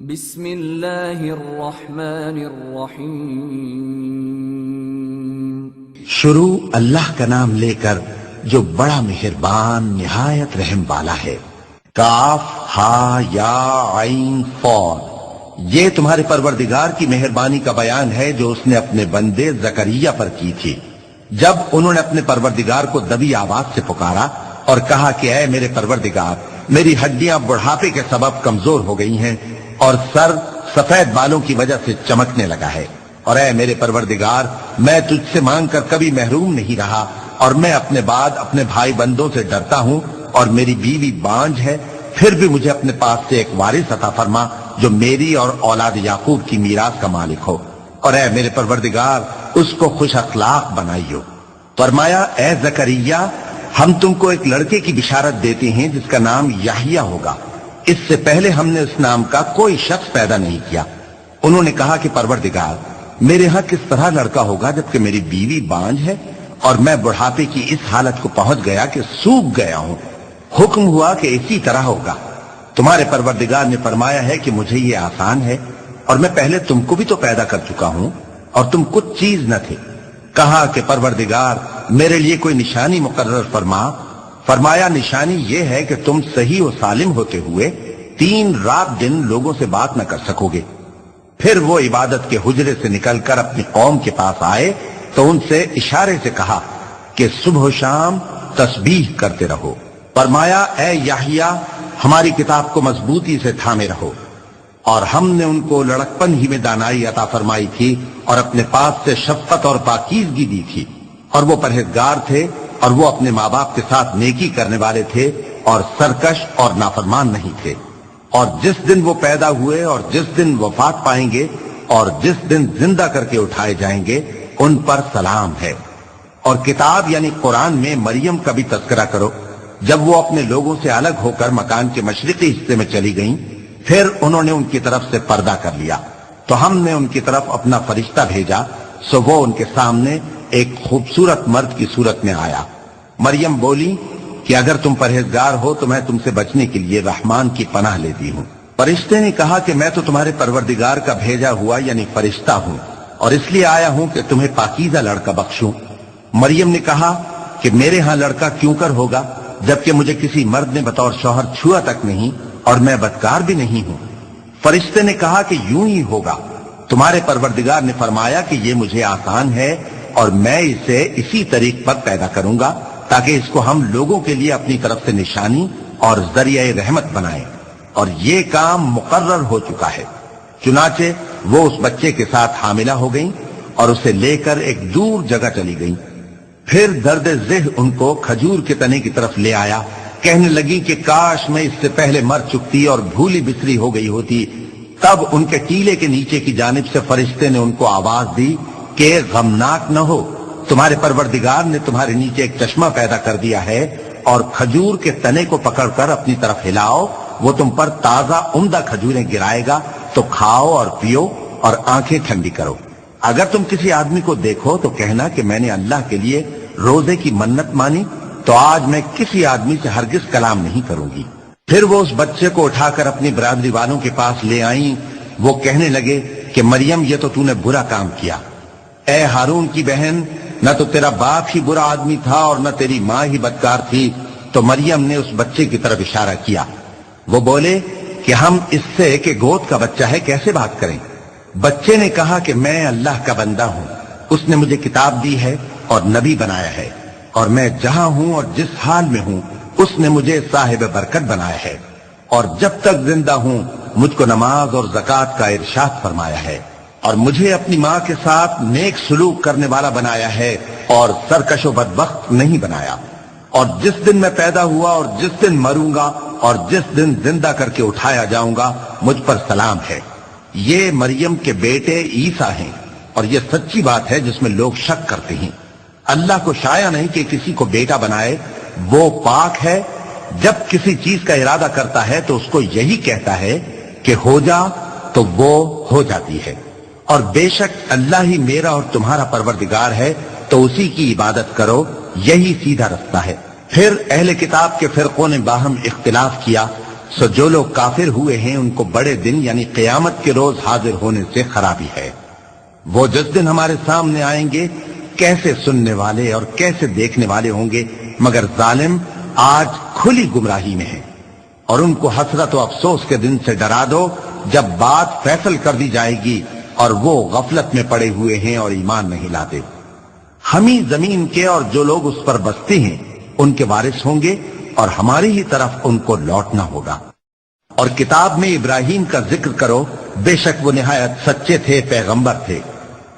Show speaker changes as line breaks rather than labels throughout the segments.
بسم اللہ الرحمن الرحیم۔
شروع اللہ کا نام لے کر جو بڑا مہربان نہایت رحم والا ہے۔ کاف ہا یا عین صاد، یہ تمہارے پروردگار کی مہربانی کا بیان ہے جو اس نے اپنے بندے زکریا پر کی تھی جب انہوں نے اپنے پروردگار کو دبی آواز سے پکارا اور کہا کہ اے میرے پروردگار، میری ہڈیاں بڑھاپے کے سبب کمزور ہو گئی ہیں اور سر سفید بالوں کی وجہ سے چمکنے لگا ہے، اور اے میرے پروردگار، میں تجھ سے مانگ کر کبھی محروم نہیں رہا، اور میں اپنے بعد اپنے بھائی بندوں سے ڈرتا ہوں، اور میری بیوی بانجھ ہے، پھر بھی مجھے اپنے پاس سے ایک وارث عطا فرما جو میری اور اولاد یعقوب کی میراث کا مالک ہو، اور اے میرے پروردگار، اس کو خوش اخلاق بنائیو۔ فرمایا اے زکریا، ہم تم کو ایک لڑکے کی بشارت دیتے ہیں جس کا نام یحییٰ ہوگا، اس سے پہلے ہم نے اس نام کا کوئی شخص پیدا نہیں کیا۔ انہوں نے کہا کہ پروردگار، میرے ہاں کس طرح لڑکا ہوگا جبکہ میری بیوی بانجھ ہے اور میں بڑھاپے کی اس حالت کو پہنچ گیا کہ سوکھ گیا ہوں؟ حکم ہوا کہ اسی طرح ہوگا۔ تمہارے پروردگار نے فرمایا ہے کہ مجھے یہ آسان ہے، اور میں پہلے تم کو بھی تو پیدا کر چکا ہوں اور تم کچھ چیز نہ تھے۔ کہا کہ پروردگار، میرے لیے کوئی نشانی مقرر فرما۔ فرمایا نشانی یہ ہے کہ تم صحیح و سالم ہوتے ہوئے 3 رات دن لوگوں سے بات نہ کر سکو گے۔ پھر وہ عبادت کے حجرے سے نکل کر اپنی قوم کے پاس آئے تو ان سے اشارے سے کہا کہ صبح و شام تسبیح کرتے رہو۔ فرمایا اے یحییٰ، ہماری کتاب کو مضبوطی سے تھامے رہو، اور ہم نے ان کو لڑکپن ہی میں دانائی عطا فرمائی تھی اور اپنے پاس سے شفقت اور پاکیزگی دی تھی، اور وہ پرہیزگار تھے اور وہ اپنے ماں باپ کے ساتھ نیکی کرنے والے تھے اور سرکش اور نافرمان نہیں تھے۔ اور جس دن وہ پیدا ہوئے اور جس دن وفات پائیں گے اور جس دن زندہ کر کے اٹھائے جائیں گے ان پر سلام ہے۔ اور کتاب یعنی قرآن میں مریم کا بھی تذکرہ کرو، جب وہ اپنے لوگوں سے الگ ہو کر مکان کے مشرقی حصے میں چلی گئیں، پھر انہوں نے ان کی طرف سے پردہ کر لیا تو ہم نے ان کی طرف اپنا فرشتہ بھیجا، سو وہ ان کے سامنے ایک خوبصورت مرد کی صورت میں آیا۔ مریم بولی کہ اگر تم پرہیزگار ہو تو میں تم سے بچنے کے لیے رحمان کی پناہ لیتی ہوں۔ فرشتے نے کہا کہ میں تو تمہارے پروردگار کا بھیجا ہوا یعنی فرشتہ ہوں، اور اس لیے آیا ہوں کہ تمہیں پاکیزہ لڑکا بخشوں۔ مریم نے کہا کہ میرے ہاں لڑکا کیوں کر ہوگا جبکہ مجھے کسی مرد نے بطور شوہر چھوا تک نہیں اور میں بدکار بھی نہیں ہوں۔ فرشتے نے کہا کہ یوں ہی ہوگا۔ تمہارے پروردگار نے فرمایا کہ یہ مجھے آسان ہے اور میں اسے اسی طریق پر پیدا کروں گا تاکہ اس کو ہم لوگوں کے لیے اپنی طرف سے نشانی اور ذریعہ رحمت بنائیں، اور یہ کام مقرر ہو چکا ہے۔ چنانچہ وہ اس بچے کے ساتھ حاملہ ہو گئیں اور اسے لے کر ایک دور جگہ چلی گئیں۔ پھر درد ذہ ان کو کھجور کے تنے کی طرف لے آیا، کہنے لگی کہ کاش میں اس سے پہلے مر چکتی اور بھولی بسری ہو گئی ہوتی۔ تب ان کے ٹیلے کے نیچے کی جانب سے فرشتے نے ان کو آواز دی کہ غمناک نہ ہو، تمہارے پروردگار نے تمہارے نیچے ایک چشمہ پیدا کر دیا ہے، اور کھجور کے تنے کو پکڑ کر اپنی طرف ہلاؤ، وہ تم پر تازہ عمدہ کھجوریں گرائے گا، تو کھاؤ اور پیو اور آنکھیں ٹھنڈی کرو۔ اگر تم کسی آدمی کو دیکھو تو کہنا کہ میں نے اللہ کے لیے روزے کی منت مانی، تو آج میں کسی آدمی سے ہرگز کلام نہیں کروں گی۔ پھر وہ اس بچے کو اٹھا کر اپنی برادری والوں کے پاس لے آئیں۔ وہ کہنے لگے کہ مریم، یہ تو نے برا کام کیا۔ اے ہارون کی بہن، نہ تو تیرا باپ ہی برا آدمی تھا اور نہ تیری ماں ہی بدکار تھی۔ تو مریم نے اس بچے کی طرف اشارہ کیا۔ وہ بولے کہ ہم اس سے کہ گود کا بچہ ہے کیسے بات کریں؟ بچے نے کہا کہ میں اللہ کا بندہ ہوں، اس نے مجھے کتاب دی ہے اور نبی بنایا ہے، اور میں جہاں ہوں اور جس حال میں ہوں اس نے مجھے صاحب برکت بنایا ہے، اور جب تک زندہ ہوں مجھ کو نماز اور زکوٰۃ کا ارشاد فرمایا ہے، اور مجھے اپنی ماں کے ساتھ نیک سلوک کرنے والا بنایا ہے اور سرکش و بدبخت نہیں بنایا، اور جس دن میں پیدا ہوا اور جس دن مروں گا اور جس دن زندہ کر کے اٹھایا جاؤں گا مجھ پر سلام ہے۔ یہ مریم کے بیٹے عیسیٰ ہیں، اور یہ سچی بات ہے جس میں لوگ شک کرتے ہیں۔ اللہ کو شایع نہیں کہ کسی کو بیٹا بنائے، وہ پاک ہے، جب کسی چیز کا ارادہ کرتا ہے تو اس کو یہی کہتا ہے کہ ہو جا تو وہ ہو جاتی ہے، اور بے شک اللہ ہی میرا اور تمہارا پروردگار ہے، تو اسی کی عبادت کرو، یہی سیدھا رستہ ہے۔ پھر اہل کتاب کے فرقوں نے باہم اختلاف کیا، سو جو لوگ کافر ہوئے ہیں ان کو بڑے دن یعنی قیامت کے روز حاضر ہونے سے خرابی ہے۔ وہ جس دن ہمارے سامنے آئیں گے کیسے سننے والے اور کیسے دیکھنے والے ہوں گے، مگر ظالم آج کھلی گمراہی میں ہیں۔ اور ان کو حسرت و افسوس کے دن سے ڈرا دو جب بات فیصل کر دی جائے گی اور وہ غفلت میں پڑے ہوئے ہیں اور ایمان نہیں لاتے۔ ہم ہی زمین کے اور جو لوگ اس پر بستے ہیں ان کے وارث ہوں گے اور ہماری ہی طرف ان کو لوٹنا ہوگا۔ اور کتاب میں ابراہیم کا ذکر کرو، بے شک وہ نہایت سچے تھے، پیغمبر تھے۔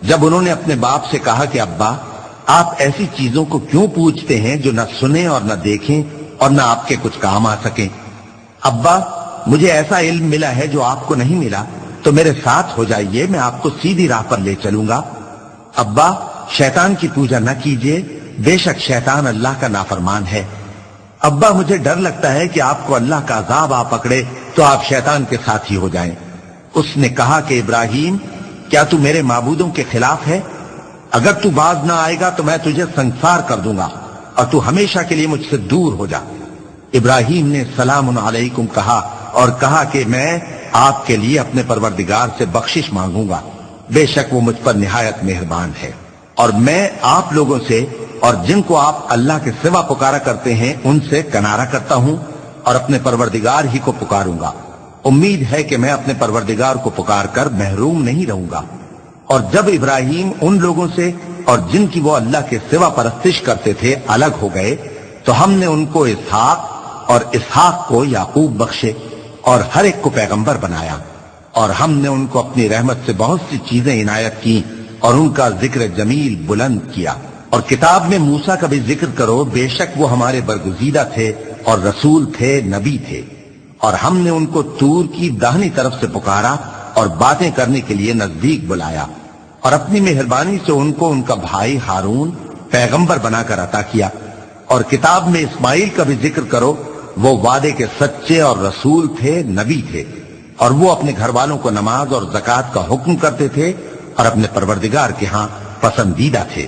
جب انہوں نے اپنے باپ سے کہا کہ ابا آپ ایسی چیزوں کو کیوں پوچھتے ہیں جو نہ سنیں اور نہ دیکھیں اور نہ آپ کے کچھ کام آ سکیں؟ ابا مجھے ایسا علم ملا ہے جو آپ کو نہیں ملا، تو میرے ساتھ ہو جائیے، میں آپ کو سیدھی راہ پر لے چلوں گا۔ ابا شیطان کی پوجا نہ کیجیے، بے شک شیطان اللہ کا نافرمان ہے۔ ابا مجھے ڈر لگتا ہے کہ آپ کو اللہ کا عذاب آ پکڑے تو آپ شیطان کے ساتھی ہو جائیں۔ اس نے کہا کہ ابراہیم کیا تو میرے معبودوں کے خلاف ہے؟ اگر تو باز نہ آئے گا تو میں تجھے سنسار کر دوں گا اور تو ہمیشہ کے لیے مجھ سے دور ہو جا۔ ابراہیم نے سلام علیکم کہا اور کہا کہ میں آپ کے لیے اپنے پروردگار سے بخشش مانگوں گا، بے شک وہ مجھ پر نہایت مہربان ہے۔ اور میں آپ لوگوں سے اور جن کو آپ اللہ کے سوا پکارا کرتے ہیں ان سے کنارہ کرتا ہوں اور اپنے پروردگار ہی کو پکاروں گا۔ امید ہے کہ میں اپنے پروردگار کو پکار کر محروم نہیں رہوں گا۔ اور جب ابراہیم ان لوگوں سے اور جن کی وہ اللہ کے سوا پرستش کرتے تھے الگ ہو گئے تو ہم نے ان کو اسحاق اور اسحاق کو یعقوب بخشے اور ہر ایک کو پیغمبر بنایا، اور ہم نے ان کو اپنی رحمت سے بہت سی چیزیں عنایت کی اور ان کا ذکر جمیل بلند کیا۔ اور کتاب میں موسیٰ کا بھی ذکر کرو، بے شک وہ ہمارے برگزیدہ تھے اور رسول تھے، نبی تھے۔ اور ہم نے ان کو طور کی داہنی طرف سے پکارا اور باتیں کرنے کے لیے نزدیک بلایا، اور اپنی مہربانی سے ان کو ان کا بھائی ہارون پیغمبر بنا کر عطا کیا۔ اور کتاب میں اسماعیل کا بھی ذکر کرو، وہ وعدے کے سچے اور رسول تھے، نبی تھے، اور وہ اپنے گھر والوں کو نماز اور زکوٰۃ کا حکم کرتے تھے اور اپنے پروردگار کے ہاں پسندیدہ تھے۔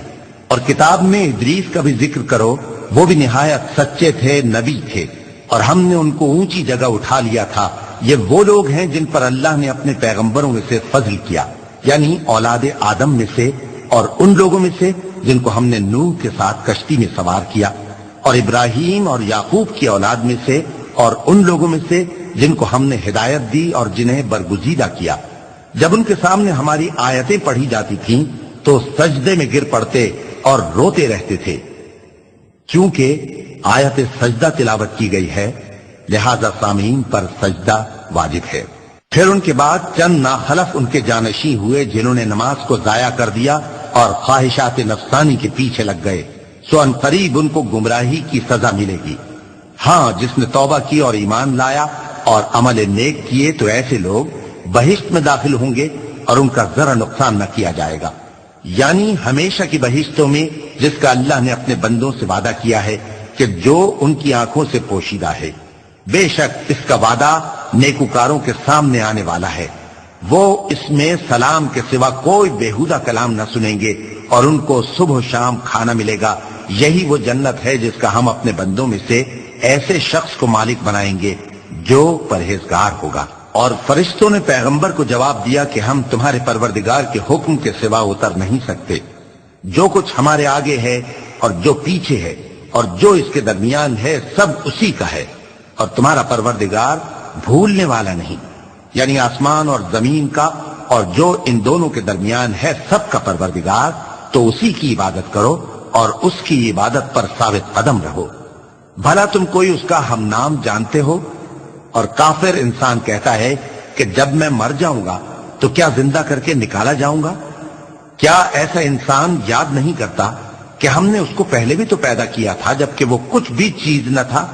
اور کتاب میں ادریس کا بھی ذکر کرو، وہ بھی نہایت سچے تھے، نبی تھے، اور ہم نے ان کو اونچی جگہ اٹھا لیا تھا۔ یہ وہ لوگ ہیں جن پر اللہ نے اپنے پیغمبروں میں سے فضل کیا، یعنی اولاد آدم میں سے، اور ان لوگوں میں سے جن کو ہم نے نوح کے ساتھ کشتی میں سوار کیا، اور ابراہیم اور یعقوب کی اولاد میں سے، اور ان لوگوں میں سے جن کو ہم نے ہدایت دی اور جنہیں برگزیدہ کیا۔ جب ان کے سامنے ہماری آیتیں پڑھی جاتی تھیں تو سجدے میں گر پڑتے اور روتے رہتے تھے، کیونکہ آیت سجدہ تلاوت کی گئی ہے، لہذا سامعین پر سجدہ واجب ہے۔ پھر ان کے بعد چند ناخلف ان کے جانشی ہوئے جنہوں نے نماز کو ضائع کر دیا اور خواہشات نفسانی کے پیچھے لگ گئے، سو ان قریب ان کو گمراہی کی سزا ملے گی۔ ہاں جس نے توبہ کی اور ایمان لایا اور عمل نیک کیے تو ایسے لوگ بہشت میں داخل ہوں گے اور ان کا ذرا نقصان نہ کیا جائے گا، یعنی ہمیشہ کی بہشتوں میں جس کا اللہ نے اپنے بندوں سے وعدہ کیا ہے کہ جو ان کی آنکھوں سے پوشیدہ ہے۔ بے شک اس کا وعدہ نیکوکاروں کے سامنے آنے والا ہے، وہ اس میں سلام کے سوا کوئی بیہودہ کلام نہ سنیں گے اور ان کو صبح و شام کھانا ملے گا۔ یہی وہ جنت ہے جس کا ہم اپنے بندوں میں سے ایسے شخص کو مالک بنائیں گے جو پرہیزگار ہوگا۔ اور فرشتوں نے پیغمبر کو جواب دیا کہ ہم تمہارے پروردگار کے حکم کے سوا اتر نہیں سکتے، جو کچھ ہمارے آگے ہے اور جو پیچھے ہے اور جو اس کے درمیان ہے سب اسی کا ہے، اور تمہارا پروردگار بھولنے والا نہیں، یعنی آسمان اور زمین کا اور جو ان دونوں کے درمیان ہے سب کا پروردگار، تو اسی کی عبادت کرو اور اس کی عبادت پر ثابت قدم رہو۔ بھلا تم کوئی اس کا ہم نام جانتے ہو؟ اور کافر انسان کہتا ہے کہ جب میں مر جاؤں گا تو کیا زندہ کر کے نکالا جاؤں گا؟ کیا ایسا انسان یاد نہیں کرتا کہ ہم نے اس کو پہلے بھی تو پیدا کیا تھا جبکہ وہ کچھ بھی چیز نہ تھا؟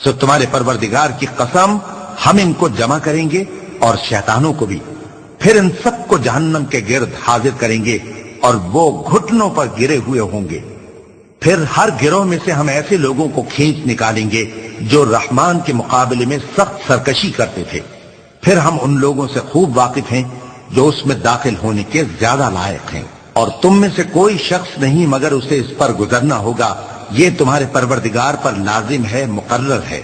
سو تمہارے پروردگار کی قسم ہم ان کو جمع کریں گے اور شیطانوں کو بھی، پھر ان سب کو جہنم کے گرد حاضر کریں گے اور وہ گھٹنوں پر گرے ہوئے ہوں گے۔ پھر ہر گروہ میں سے ہم ایسے لوگوں کو کھینچ نکالیں گے جو رحمان کے مقابلے میں سخت سرکشی کرتے تھے، پھر ہم ان لوگوں سے خوب واقف ہیں جو اس میں داخل ہونے کے زیادہ لائق ہیں، اور تم میں سے کوئی شخص نہیں مگر اسے اس پر گزرنا ہوگا، یہ تمہارے پروردگار پر لازم ہے، مقرر ہے۔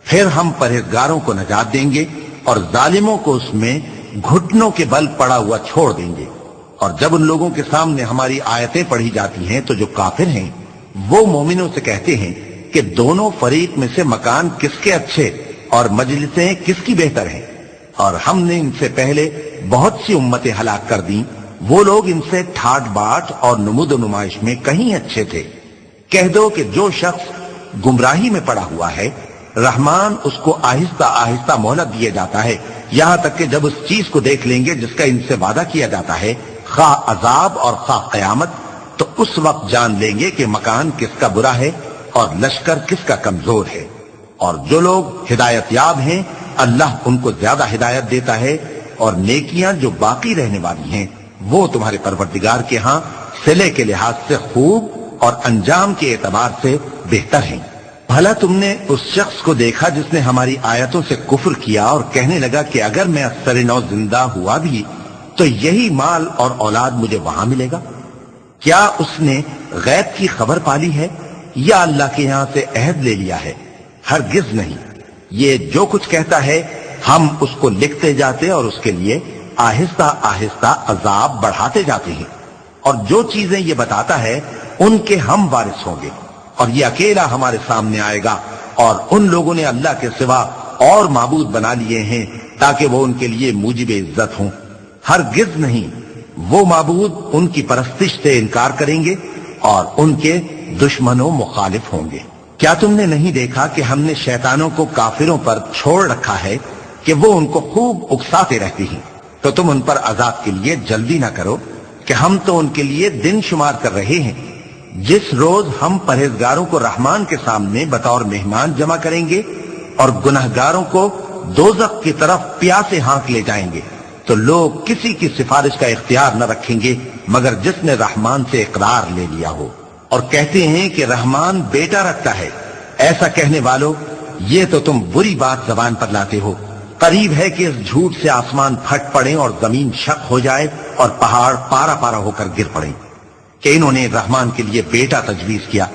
پھر ہم پرہیزگاروں کو نجات دیں گے اور ظالموں کو اس میں گھٹنوں کے بل پڑا ہوا چھوڑ دیں گے۔ اور جب ان لوگوں کے سامنے ہماری آیتیں پڑھی جاتی ہیں تو جو کافر ہیں وہ مومنوں سے کہتے ہیں کہ دونوں فریق میں سے مکان کس کے اچھے اور مجلسیں کس کی بہتر ہیں، اور ہم نے ان سے پہلے بہت سی امتیں ہلاک کر دیں، وہ لوگ ان سے ٹھاٹ باٹ اور نمود و نمائش میں کہیں اچھے تھے۔ کہہ دو کہ جو شخص گمراہی میں پڑا ہوا ہے رحمان اس کو آہستہ آہستہ مہلت دیے جاتا ہے، یہاں تک کہ جب اس چیز کو دیکھ لیں گے جس کا ان سے وعدہ کیا جاتا ہے، خواہ عذاب اور خواہ قیامت، تو اس وقت جان لیں گے کہ مکان کس کا برا ہے اور لشکر کس کا کمزور ہے۔ اور جو لوگ ہدایت یاب ہیں اللہ ان کو زیادہ ہدایت دیتا ہے، اور نیکیاں جو باقی رہنے والی ہیں وہ تمہارے پروردگار کے ہاں صلے کے لحاظ سے خوب اور انجام کے اعتبار سے بہتر ہیں۔ بھلا تم نے اس شخص کو دیکھا جس نے ہماری آیتوں سے کفر کیا اور کہنے لگا کہ اگر میں اثر نو زندہ ہوا بھی تو یہی مال اور اولاد مجھے وہاں ملے گا؟ کیا اس نے غیب کی خبر پالی ہے یا اللہ کے یہاں سے عہد لے لیا ہے؟ ہرگز نہیں، یہ جو کچھ کہتا ہے ہم اس کو لکھتے جاتے اور اس کے لیے آہستہ آہستہ عذاب بڑھاتے جاتے ہیں، اور جو چیزیں یہ بتاتا ہے ان کے ہم وارث ہوں گے، اور یہ اکیلا ہمارے سامنے آئے گا۔ اور ان لوگوں نے اللہ کے سوا اور معبود بنا لیے ہیں تاکہ وہ ان کے لیے موجب عزت ہوں، ہرگز نہیں، وہ معبود ان کی پرستش سے انکار کریں گے اور ان کے دشمنوں مخالف ہوں گے۔ کیا تم نے نہیں دیکھا کہ ہم نے شیطانوں کو کافروں پر چھوڑ رکھا ہے کہ وہ ان کو خوب اکساتے رہتے ہیں؟ تو تم ان پر عذاب کے لیے جلدی نہ کرو کہ ہم تو ان کے لیے دن شمار کر رہے ہیں۔ جس روز ہم پرہیزگاروں کو رحمان کے سامنے بطور مہمان جمع کریں گے اور گنہگاروں کو دوزخ کی طرف پیاسے ہانک لے جائیں گے، تو لوگ کسی کی سفارش کا اختیار نہ رکھیں گے مگر جس نے رحمان سے اقرار لے لیا ہو، اور کہتے ہیں کہ رحمان بیٹا رکھتا ہے۔ ایسا کہنے والوں، یہ تو تم بری بات زبان پر لاتے ہو۔ قریب ہے کہ اس جھوٹ سے آسمان پھٹ پڑے اور زمین شق ہو جائے اور پہاڑ پارا پارا ہو کر گر پڑے کہ انہوں نے رحمان کے لیے بیٹا تجویز کیا،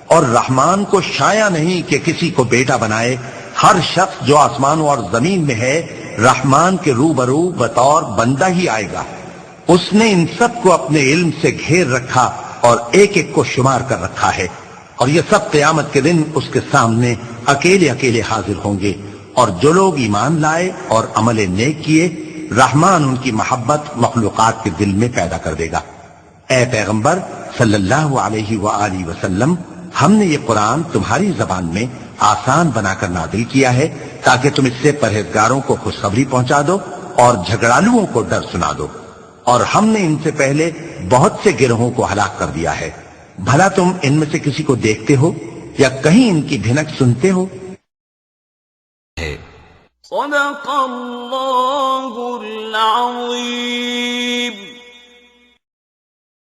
اور رحمان کو شایع نہیں کہ کسی کو بیٹا بنائے۔ ہر شخص جو آسمانوں اور زمین میں ہے رحمان کے روبرو بطور بندہ ہی آئے گا۔ اس نے ان سب کو اپنے علم سے گھیر رکھا اور ایک ایک کو شمار کر رکھا ہے، اور یہ سب قیامت کے دن اس کے سامنے اکیلے اکیلے حاضر ہوں گے۔ اور جو لوگ ایمان لائے اور عمل نیک کیے رحمان ان کی محبت مخلوقات کے دل میں پیدا کر دے گا۔ اے پیغمبر صلی اللہ علیہ وآلہ وسلم، ہم نے یہ قرآن تمہاری زبان میں آسان بنا کر نازل کیا ہے تاکہ تم اس سے پرہیزگاروں کو خوشخبری پہنچا دو اور جھگڑالوؤں کو ڈر سنا دو، اور ہم نے ان سے پہلے بہت سے گروہوں کو ہلاک کر دیا ہے۔ بھلا تم ان میں سے کسی کو دیکھتے ہو یا کہیں ان کی بھنک سنتے ہو؟
صدق اللہ العظیم۔